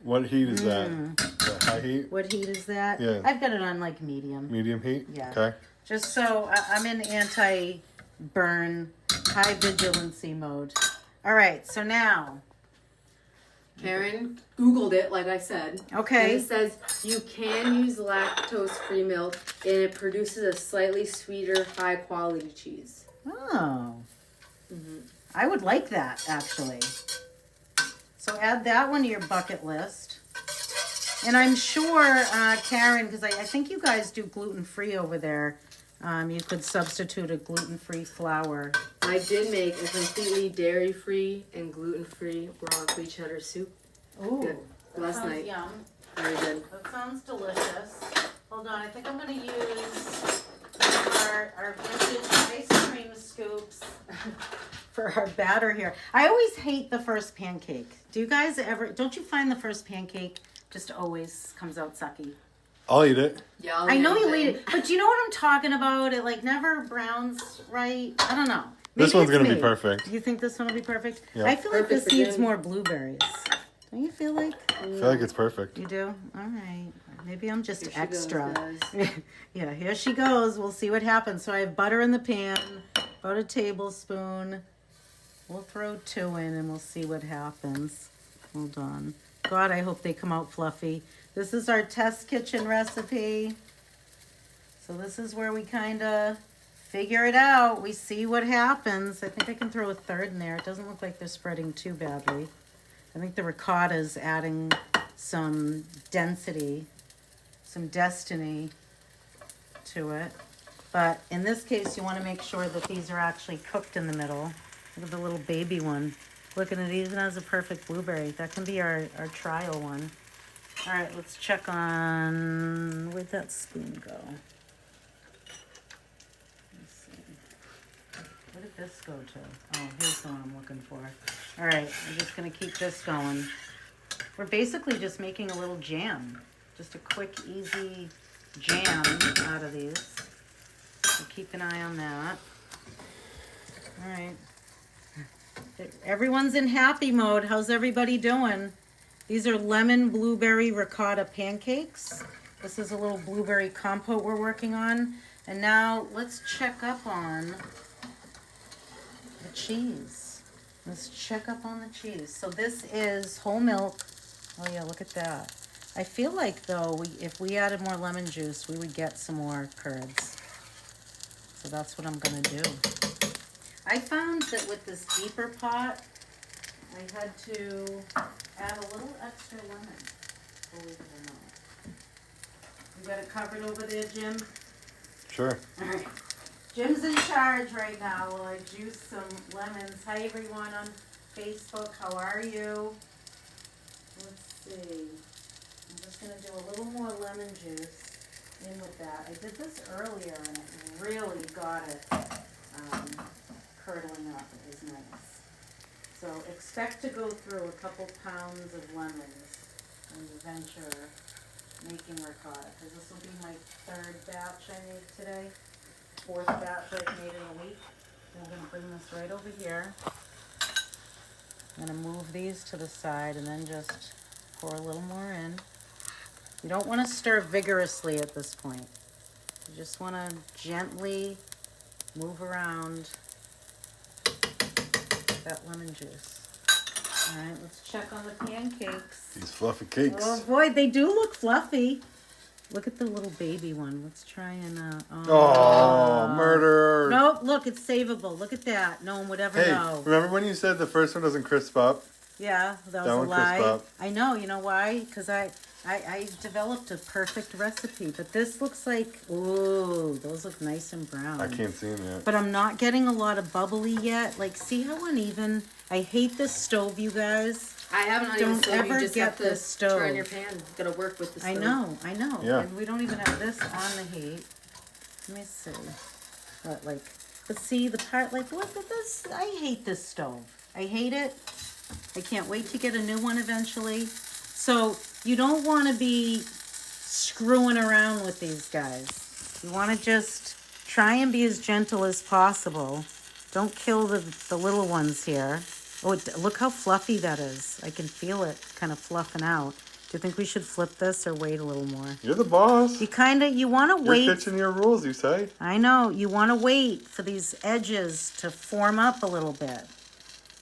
what heat is that? The high heat? what heat is that? Yeah. I've got it on like medium. Medium heat? Yeah. Okay. Just so I'm in anti-burn, high vigilancy mode. All right, so now. Karen Googled it, like I said. Okay. And it says you can use lactose-free milk, and it produces a slightly sweeter, high-quality cheese. Oh. I would like that, actually. So add that one to your bucket list. And I'm sure, Karen, because I think you guys do gluten-free over there, you could substitute a gluten-free flour. I did make a completely dairy-free and gluten-free broccoli cheddar soup. Ooh, Good. Last sounds night. Yum. Very good. That sounds delicious. Hold on, I think I'm going to use our vintage ice cream scoops for our batter here. I always hate the first pancake. Do you guys ever, don't you find the first pancake just always comes out sucky? I'll eat it. Yeah, I know you eat it, but do you know what I'm talking about? It like never browns right. I don't know. This Maybe one's it's going to me. be perfect. You think this one will be perfect? Yeah. I feel like Perfect this for needs Jim. more blueberries. Don't you feel like? I feel like it's perfect. You do? All right. Maybe I'm just Here she extra. goes, Yeah, here she goes. We'll see what happens. So I have butter in the pan, about a tablespoon. We'll throw 2 in and we'll see what happens. Hold on. God, I hope they come out fluffy. This is our test kitchen recipe. So this is where we kind of figure it out. We see what happens. I think I can throw a 3rd in there. It doesn't look like they're spreading too badly. I think the ricotta is adding some density, some destiny to it. But in this case, you want to make sure that these are actually cooked in the middle. Look at the little baby one. Look, and it even has a perfect blueberry. That can be our trial one. All right, let's check on, where'd that spoon go? Let's see. Where did this go to? Oh, here's the one I'm looking for. All right, I'm just gonna keep this going. We're basically just making a little jam. Just a quick, easy jam out of these. So keep an eye on that. All right. Everyone's in happy mode. How's everybody doing? These are lemon blueberry ricotta pancakes. This is a little blueberry compote we're working on. And now let's check up on the cheese. Let's check up on the cheese. So this is whole milk. Oh yeah, look at that. I feel like though, if we added more lemon juice, we would get some more curds. So that's what I'm gonna do. I found that with this deeper pot, I had to add a little extra lemon, believe it or not. You got it covered over there, Jim? Sure. All right. Jim's in charge right now while I juice some lemons. Hi everyone on Facebook, how are you? Let's see. I'm just gonna do a little more lemon juice in with that. I did this earlier and it really got it curdling up. It was nice. So expect to go through a couple pounds of lemons when you venture making ricotta, because this will be my third batch I made today. Fourth batch I've made in a week. I'm going to bring this right over here. I'm going to move these to the side and then just pour a little more in. You don't want to stir vigorously at this point. You just want to gently move around that lemon juice. All right, let's check on the pancakes. These fluffy cakes. Oh boy, they do look fluffy. Look at the little baby one. Let's try and Oh, murder. Nope, look, it's savable. Look at that. No one would ever Hey, know. remember when you said the first one doesn't crisp up? Yeah, that was That a one lie. crisp up. I know, you know why? Because I developed a perfect recipe. But this looks like, ooh, those look nice and brown. I can't see them yet. But I'm not getting a lot of bubbly yet. Like, see how uneven? I hate this stove, you guys. I have an uneven Don't stove. ever You just get have to this stove. turn your pan. You gotta work with the stove. I know. Yeah. And we don't even have this on the heat. Let me see. But see the part, like, look at this. I hate this stove. I hate it. I can't wait to get a new one eventually. So you don't want to be screwing around with these guys. You want to just try and be as gentle as possible. Don't kill the little ones here. Oh, look how fluffy that is. I can feel it kind of fluffing out. Do you think we should flip this or wait a little more? You're the boss. You want to wait. Your kitchen, your rules, you say. I know. You want to wait for these edges to form up a little bit,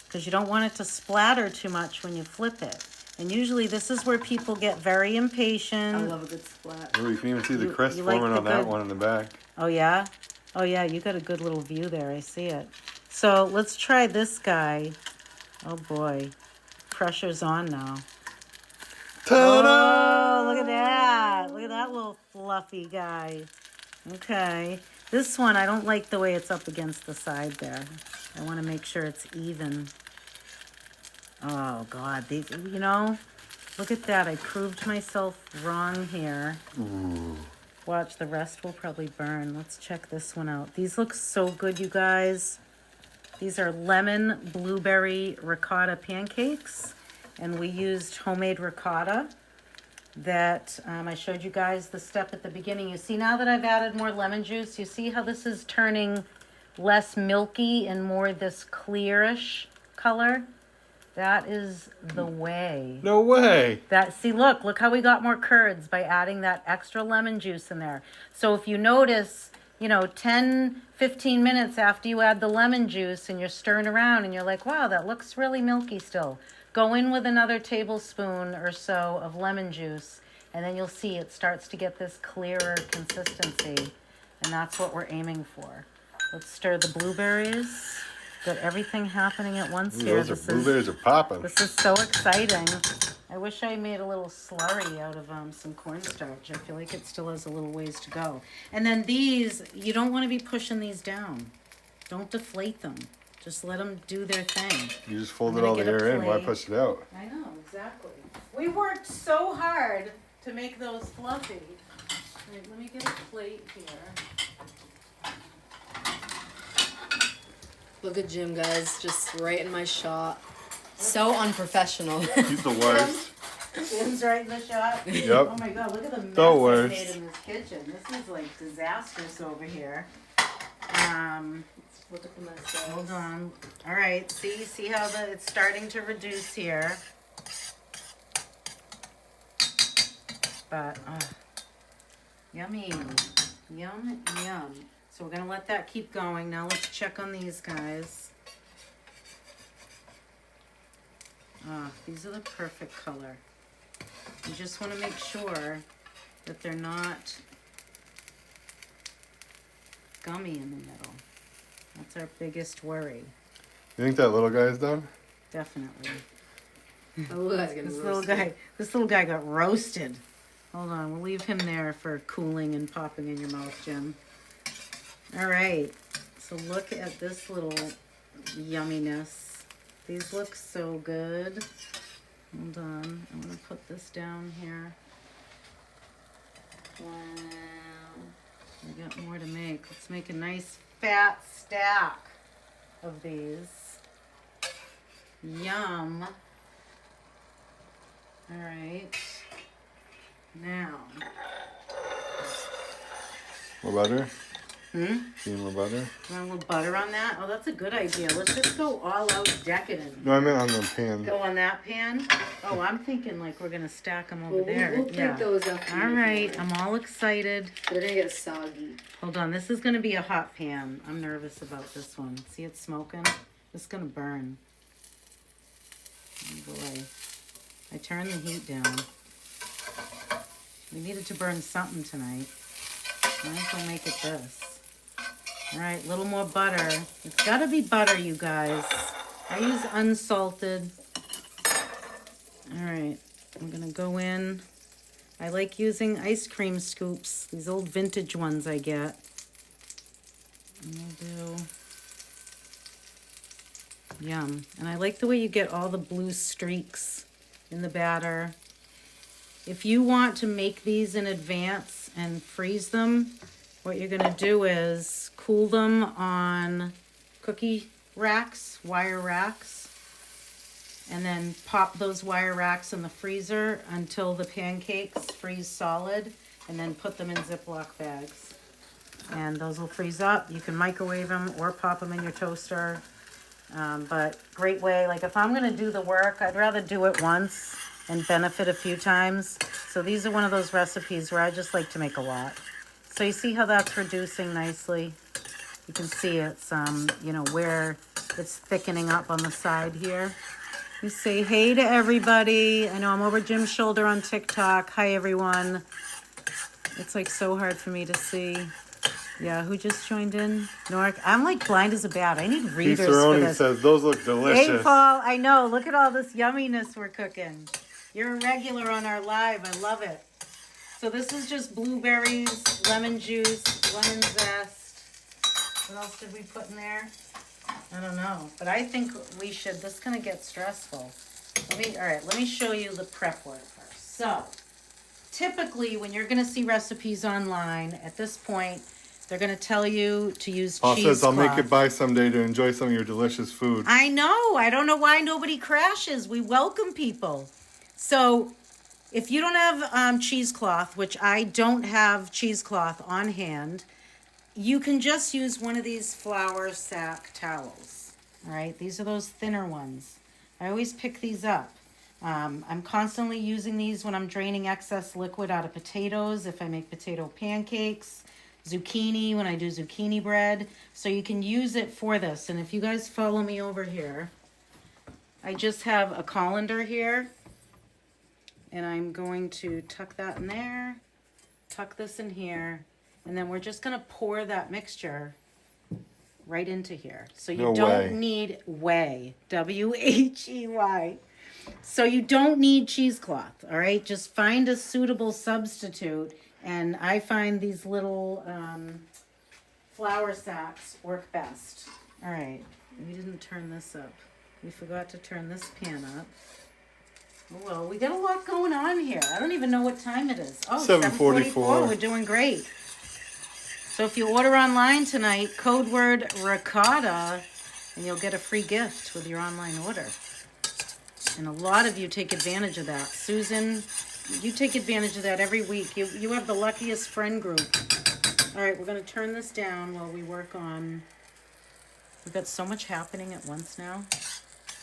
because you don't want it to splatter too much when you flip it. And usually this is where people get very impatient. I love a good splat. Oh, you can even see the crest you like forming the on that good- one in the back. Oh, yeah? Oh, yeah, you got a good little view there. I see it. So let's try this guy. Oh, boy. Pressure's on now. Ta-da! Oh, look at that. Look at that little fluffy guy. Okay. This one, I don't like the way it's up against the side there. I want to make sure it's even. Oh, God. These, look at that. I proved myself wrong here. Ooh. Watch, the rest will probably burn. Let's check this one out. These look so good, you guys. These are lemon blueberry ricotta pancakes. And we used homemade ricotta that I showed you guys the step at the beginning. You see now that I've added more lemon juice, you see how this is turning less milky and more this clearish color? That is the way. No way. Look how we got more curds by adding that extra lemon juice in there. So if you notice, 10, 15 minutes after you add the lemon juice and you're stirring around and you're like, wow, that looks really milky still. Go in with another tablespoon or so of lemon juice, and then you'll see it starts to get this clearer consistency, and that's what we're aiming for. Let's stir the blueberries. Got everything happening at once here. Those blueberries are popping. This is so exciting. I wish I made a little slurry out of some cornstarch. I feel like it still has a little ways to go. And then these, you don't want to be pushing these down. Don't deflate them. Just let them do their thing. You just folded all the air in. Why push it out? I know, exactly. We worked so hard to make those fluffy. Wait, let me get a plate here. Look at Jim, guys, just right in my shot. So unprofessional. He's the worst. Jim's right in the shot. Yep. Oh my God, look at the mess The I worst. made in this kitchen. This is like disastrous over here. Look at the mess. Hold on. All right, see how it's starting to reduce here. But, yummy. Yum, yum. So we're gonna let that keep going. Now let's check on these guys. These are the perfect color. You just want to make sure that they're not gummy in the middle. That's our biggest worry. You think that little guy is done? Definitely. Oh, that's gonna This little guy got roasted. Hold on, we'll leave him there for cooling and popping in your mouth, Jim. All right, so look at this little yumminess. These look so good. Hold on, I'm gonna put this down here. Wow, we got more to make. Let's make a nice fat stack of these. Yum. All right. Now. More butter? Hmm? Need more butter? Want a little butter on that? Oh, that's a good idea. Let's just go all out decadent. No, I meant on the pan. Go on that pan? Oh, I'm thinking like we're going to stack them over Well, there. we'll pick those up. All right. I'm all excited. They're gonna get soggy. Hold on. This is going to be a hot pan. I'm nervous about this one. See it smoking? It's going to burn. Oh, boy. I turned the heat down. We needed to burn something tonight. Might as well make it this. All right, a little more butter. It's got to be butter, you guys. I use unsalted. All right, I'm going to go in. I like using ice cream scoops, these old vintage ones I get. And we'll do... Yum. And I like the way you get all the blue streaks in the batter. If you want to make these in advance and freeze them, what you're going to do is cool them on cookie racks, wire racks, and then pop those wire racks in the freezer until the pancakes freeze solid, and then put them in Ziploc bags. And those will freeze up. You can microwave them or pop them in your toaster. But great way, like if I'm going to do the work, I'd rather do it once and benefit a few times. So these are one of those recipes where I just like to make a lot. So you see how that's reducing nicely? You can see it's, you know, where it's thickening up on the side here. You say hey to everybody. I know I'm over Jim's shoulder on TikTok. Hi, everyone. It's like so hard for me to see. Yeah, who just joined in? Nork. I'm like blind as a bat. I need readers for this. says, those look delicious. Hey, Paul. I know. Look at all this yumminess we're cooking. You're a regular on our live. I love it. So this is just blueberries, lemon juice, lemon zest. What else did we put in there? I don't know. But I think we should. This is going to get stressful. Let me show you the prep work first. So typically when you're going to see recipes online, at this point, they're going to tell you to use Paul cheesecloth. says, I'll make it by someday to enjoy some of your delicious food. I know. I don't know why nobody crashes. We welcome people. So if you don't have cheesecloth, which I don't have cheesecloth on hand, you can just use one of these flour sack towels. All right, these are those thinner ones. I always pick these up. I'm constantly using these when I'm draining excess liquid out of potatoes, if I make potato pancakes, zucchini, when I do zucchini bread. So you can use it for this. And if you guys follow me over here, I just have a colander here. And I'm going to tuck that in there, tuck this in here, and then we're just going to pour that mixture right into here. So you don't need whey, W-H-E-Y. So you don't need cheesecloth, all right? Just find a suitable substitute, and I find these little flour sacks work best. All right, we didn't turn this up. We forgot to turn this pan up. Well, we got a lot going on here. I don't even know what time it is. Oh, 7:44. We're doing great. So if you order online tonight, code word Ricotta, and you'll get a free gift with your online order. And a lot of you take advantage of that. Susan, you take advantage of that every week. You have the luckiest friend group. All right, we're going to turn this down while we work on... We've got so much happening at once now.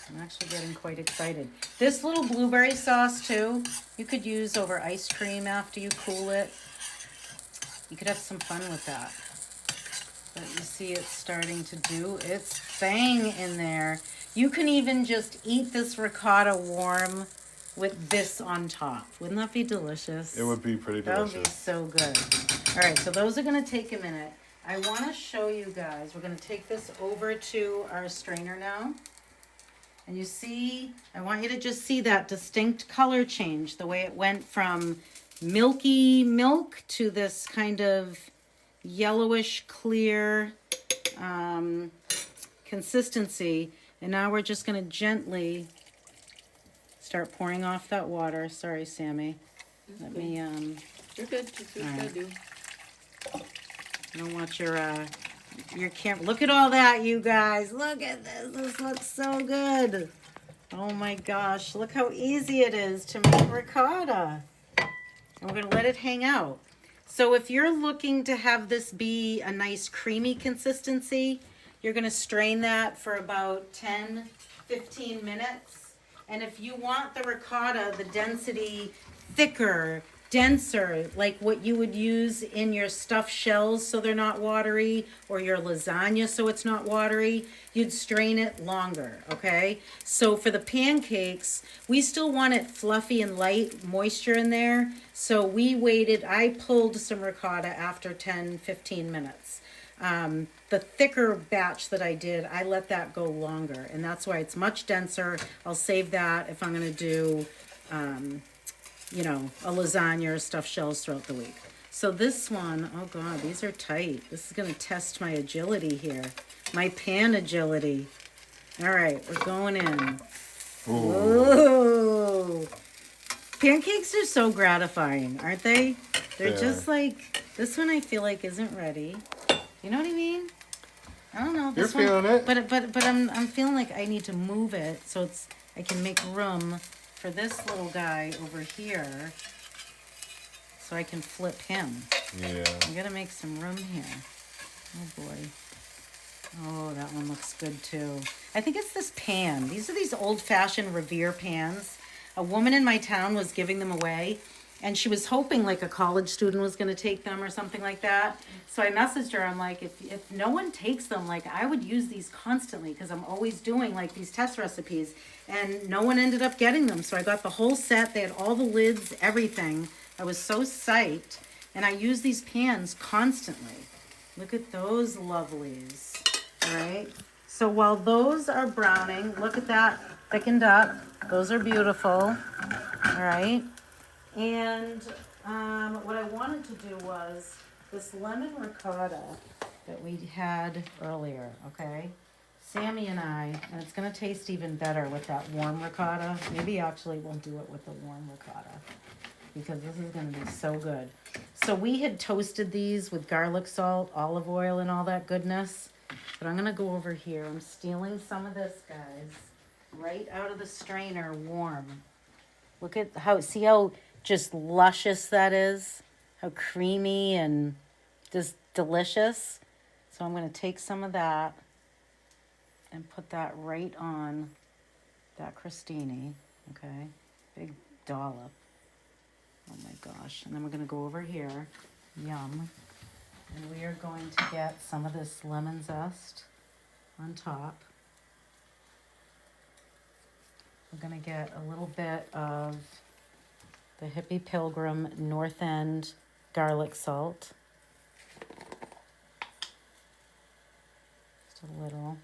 I'm actually getting quite excited. This little blueberry sauce, too, you could use over ice cream after you cool it. You could have some fun with that. But you see it's starting to do its thing in there. You can even just eat this ricotta warm with this on top. Wouldn't that be delicious? It would be pretty delicious. That would be so good. All right, so those are going to take a minute. I want to show you guys. We're going to take this over to our strainer now. And you see, I want you to just see that distinct color change, the way it went from milky milk to this kind of yellowish clear consistency. And now we're just going to gently start pouring off that water. Sorry, Sammy. Let me You're good. Just do what you gotta do. I don't want your camera. Look at all that, you guys. Look at this. This looks so good. Oh my gosh. Look how easy it is to make ricotta. And we're going to let it hang out. So if you're looking to have this be a nice creamy consistency, you're going to strain that for about 10, 15 minutes. And if you want the ricotta, the density thicker, denser, like what you would use in your stuffed shells so they're not watery, or your lasagna so it's not watery, you'd strain it longer, okay? So for the pancakes, we still want it fluffy and light, moisture in there. So we waited, I pulled some ricotta after 10, 15 minutes. The thicker batch that I did, I let that go longer, and that's why it's much denser. I'll save that if I'm gonna do you know, a lasagna or stuffed shells throughout the week. So this one, oh God, these are tight. This is gonna test my agility here. My pan agility. All right, we're going in. Ooh. Pancakes are so gratifying, aren't they? They're just like, this one I feel like isn't ready. You know what I mean? I don't know. This You're feeling it. But I'm feeling like I need to move it so I can make room for this little guy over here, so I can flip him. Yeah. I gotta make some room here. Oh boy. Oh, that one looks good too. I think it's this pan. These are these old-fashioned Revere pans. A woman in my town was giving them away, and she was hoping like a college student was gonna take them or something like that. So I messaged her, I'm like, if no one takes them, like I would use these constantly because I'm always doing like these test recipes, and no one ended up getting them. So I got the whole set. They had all the lids, everything. I was so psyched, and I use these pans constantly. Look at those lovelies, all right? So while those are browning, look at that, thickened up. Those are beautiful, all right? And what I wanted to do was this lemon ricotta that we had earlier, okay? Sammy and I, and it's gonna taste even better with that warm ricotta. Maybe actually we'll do it with the warm ricotta because this is gonna be so good. So we had toasted these with garlic salt, olive oil, and all that goodness. But I'm gonna go over here. I'm stealing some of this, guys, right out of the strainer, warm. Look at see how just luscious that is? How creamy and just delicious. So I'm gonna take some of that and put that right on that crostini, okay? Big dollop. Oh my gosh. And then we're gonna go over here, yum. And we are going to get some of this lemon zest on top. We're gonna get a little bit of the Hippy Pilgrim North End garlic salt. Just a little.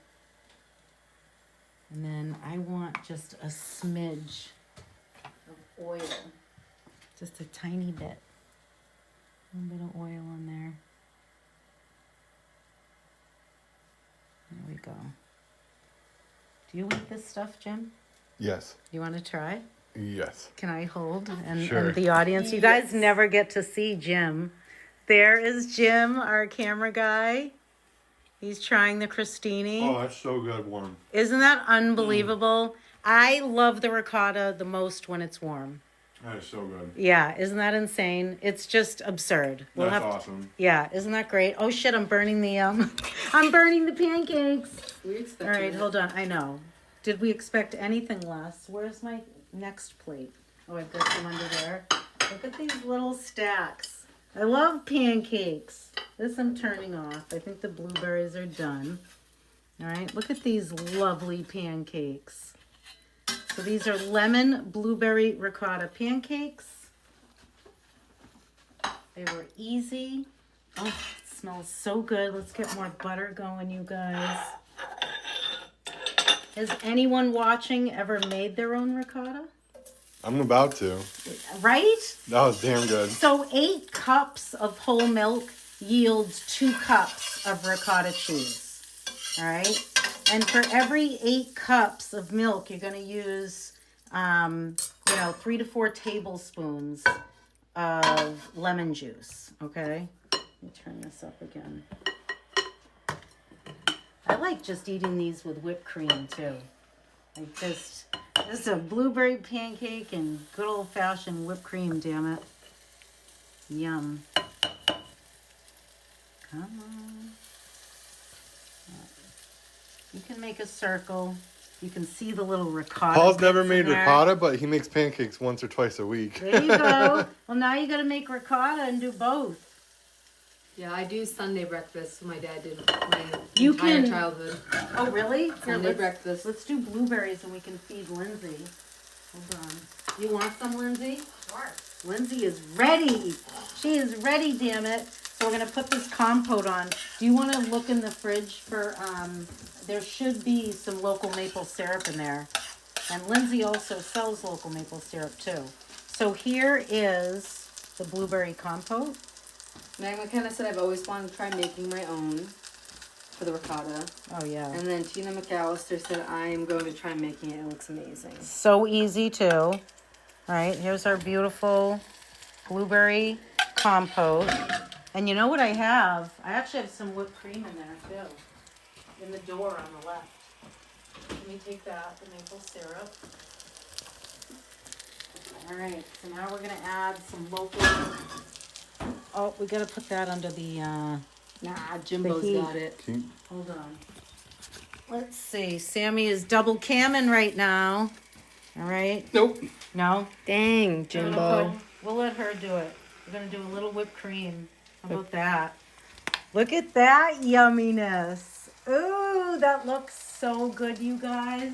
And then I want just a smidge of oil. Just a tiny bit. A little bit of oil in there. There we go. Do you eat this stuff, Jim? Yes. You want to try? Yes. Can I hold? And, Sure. and the audience, you guys never get to see Jim. There is Jim, our camera guy. He's trying the crostini. Oh, that's so good warm. Isn't that unbelievable? I love the ricotta the most when it's warm. That is so good. Yeah, isn't that insane? It's just absurd. That's awesome. Yeah, isn't that great? Oh shit, I'm burning the I'm burning the pancakes. We expect. All right, hold on. I know. Did we expect anything less? Where's my next plate? Oh, I've got some under there. Look at these little stacks. I love pancakes. This I'm turning off. I think the blueberries are done. All right, look at these lovely pancakes. So these are lemon blueberry ricotta pancakes. They were easy. Oh, it smells so good. Let's get more butter going, you guys. Has anyone watching ever made their own ricotta? I'm about to. Right? That was damn good. So 8 cups of whole milk yields 2 cups of ricotta cheese. All right? And for every 8 cups of milk, you're going to use, 3 to 4 tablespoons of lemon juice. Okay? Let me turn this up again. I like just eating these with whipped cream, too. Like this is a blueberry pancake and good old-fashioned whipped cream, damn it. Yum. Come on. You can make a circle. You can see the little ricotta. Paul's never bits in made there. ricotta, but he makes pancakes once or twice a week. There you go. Well, now you got to make ricotta and do both. Yeah, I do Sunday breakfast. My dad did my You entire can- childhood. Oh, really? Here, Sunday breakfast. Let's do blueberries and we can feed Lindsay. Hold on. You want some, Lindsay? Sure. Lindsay is ready. She is ready, damn it. So we're going to put this compote on. Do you want to look in the fridge for, there should be some local maple syrup in there. And Lindsay also sells local maple syrup too. So here is the blueberry compote. Meg McKenna said I've always wanted to try making my own for the ricotta. Oh, yeah. And then Tina McAllister said I am going to try making it. It looks amazing. So easy too. All right, here's our beautiful blueberry compote. And you know what I have? I actually have some whipped cream in there too. In the door on the left. Let me take that, the maple syrup. All right, so now we're gonna add some local. Oh, we gotta put that under the, Nah, Jimbo's heat. got it. hold on. Let's see, Sammy is double camming right now. All right, Nope. no? Dang, We're Jimbo. gonna we'll let her do it. We're gonna do a little whipped cream. How about that? Look at that yumminess. Ooh, that looks so good, you guys.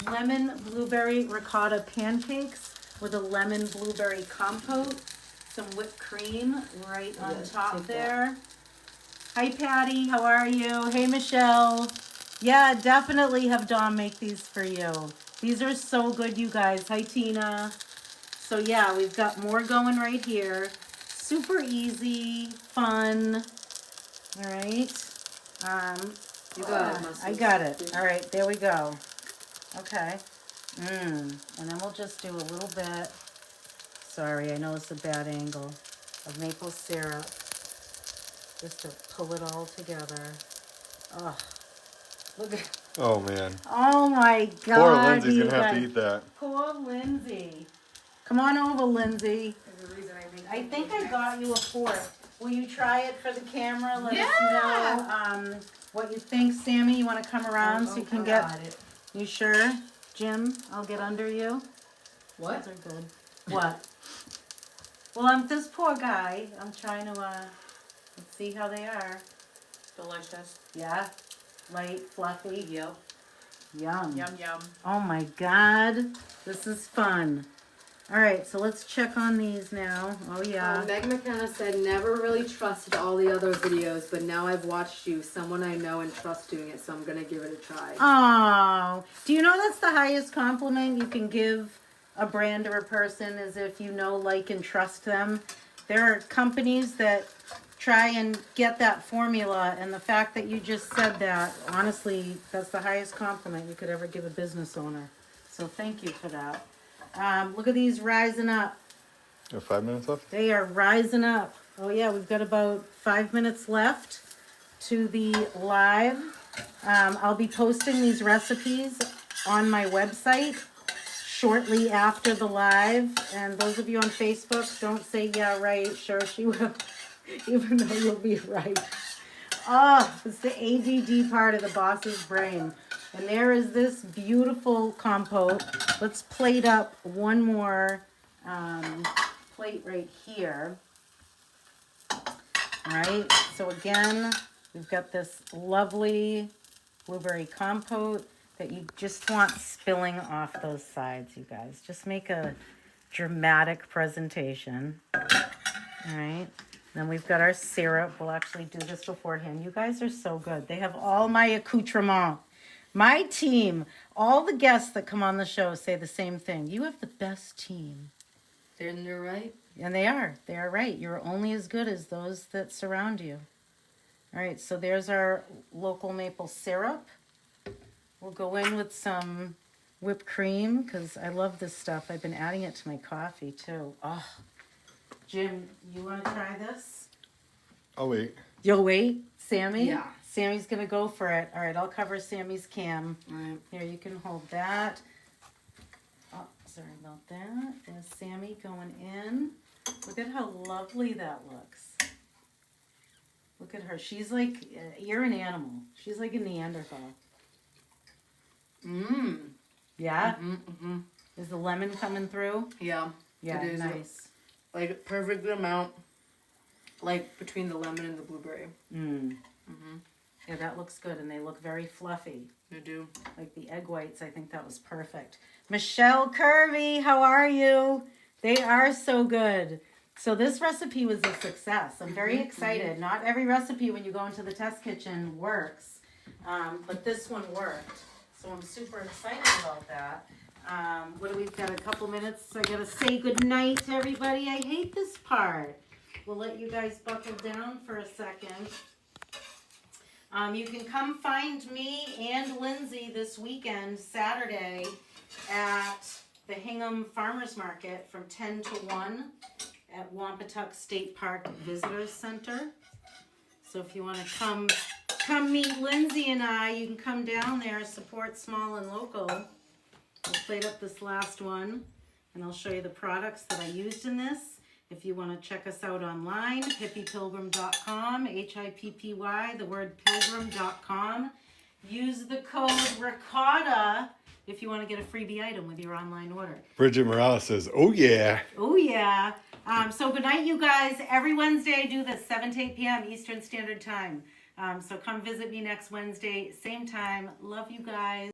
Lemon blueberry ricotta pancakes with a lemon blueberry compote. Some whipped cream right on Yeah, top take that. there. Hi, Patty. How are you? Hey, Michelle. Yeah, definitely have Dom make these for you. These are so good, you guys. Hi, Tina. So, yeah, we've got more going right here. Super easy, fun. All right. You got it, Mustard. I got it. All right, there we go. Okay. And then we'll just do a little bit. Sorry, I know it's a bad angle. Of maple syrup. Just to pull it all together. Oh, look at. Oh, man. Oh my God. Poor Lindsay's you going to have to guys. eat that. Poor Lindsay. Come on over, Lindsay. There's a reason I make I think I got you a fork. Will you try it for the camera? Let Yeah. us know what you think, Sammy. You want to come around so you can get. Got it. You sure, Jim? I'll get under you. What? Those are good. What? Well, I'm this poor guy. I'm trying to let's see how they are. Delicious. Yeah, light, fluffy. Yep. Yum. Yum yum. Oh my God, this is fun. All right, so let's check on these now. Oh yeah. Meg McKenna said never really trusted all the other videos, but now I've watched you, someone I know and trust doing it, so I'm gonna give it a try. Oh, do you know that's the highest compliment you can give a brand or a person is if you know, like, and trust them. There are companies that try and get that formula, and the fact that you just said that, honestly, that's the highest compliment you could ever give a business owner. So thank you for that. Look at these rising up. You have 5 minutes left? They are rising up. Oh yeah, we've got about 5 minutes left to the live. I'll be posting these recipes on my website shortly after the live. And those of you on Facebook, don't say, yeah, right, sure she will, even though you'll be right. Oh, it's the ADD part of the boss's brain. And there is this beautiful compote. Let's plate up one more plate right here. All right, so again, we've got this lovely blueberry compote that you just want spilling off those sides, you guys. Just make a dramatic presentation. All right. Then we've got our syrup. We'll actually do this beforehand. You guys are so good. They have all my accoutrements. My team, all the guests that come on the show say the same thing. You have the best team. They're right. And they are. They are right. You're only as good as those that surround you. All right, so there's our local maple syrup. We'll go in with some whipped cream because I love this stuff. I've been adding it to my coffee too. Oh, Jim, you want to try this? I'll wait. You'll wait, Sammy? Yeah. Sammy's going to go for it. All right, I'll cover Sammy's cam. All right. Here, you can hold that. Oh, sorry about that. There's Sammy going in. Look at how lovely that looks. Look at her. She's like, you're an animal. She's like a Neanderthal. Mmm. Yeah? Mm-hmm. Is the lemon coming through? Yeah. Yeah, It is. nice. Like, perfect amount. Like, between the lemon and the blueberry. Mm. Mm-hmm. Yeah, that looks good, and they look very fluffy. They do. Like the egg whites, I think that was perfect. Michelle Kirby, how are you? They are so good. So this recipe was a success. I'm very excited. Not every recipe when you go into the test kitchen works, but this one worked. So I'm super excited about that. What do we've got? A couple minutes. I gotta say goodnight to everybody. I hate this part. We'll let you guys buckle down for a second. You can come find me and Lindsay this weekend, Saturday, at the Hingham Farmers Market from 10 to 1 at Wampatuck State Park Visitors Center. So if you want to come meet Lindsay and I, you can come down there, support small and local. I'll plate up this last one, and I'll show you the products that I used in this. If you want to check us out online, hippypilgrim.com, Hippy, the word pilgrim.com. Use the code Ricotta if you want to get a freebie item with your online order. Bridget Morales says, oh yeah. Oh yeah. So good night, you guys. Every Wednesday I do this, 7 to 8 p.m. Eastern Standard Time. So come visit me next Wednesday, same time. Love you guys.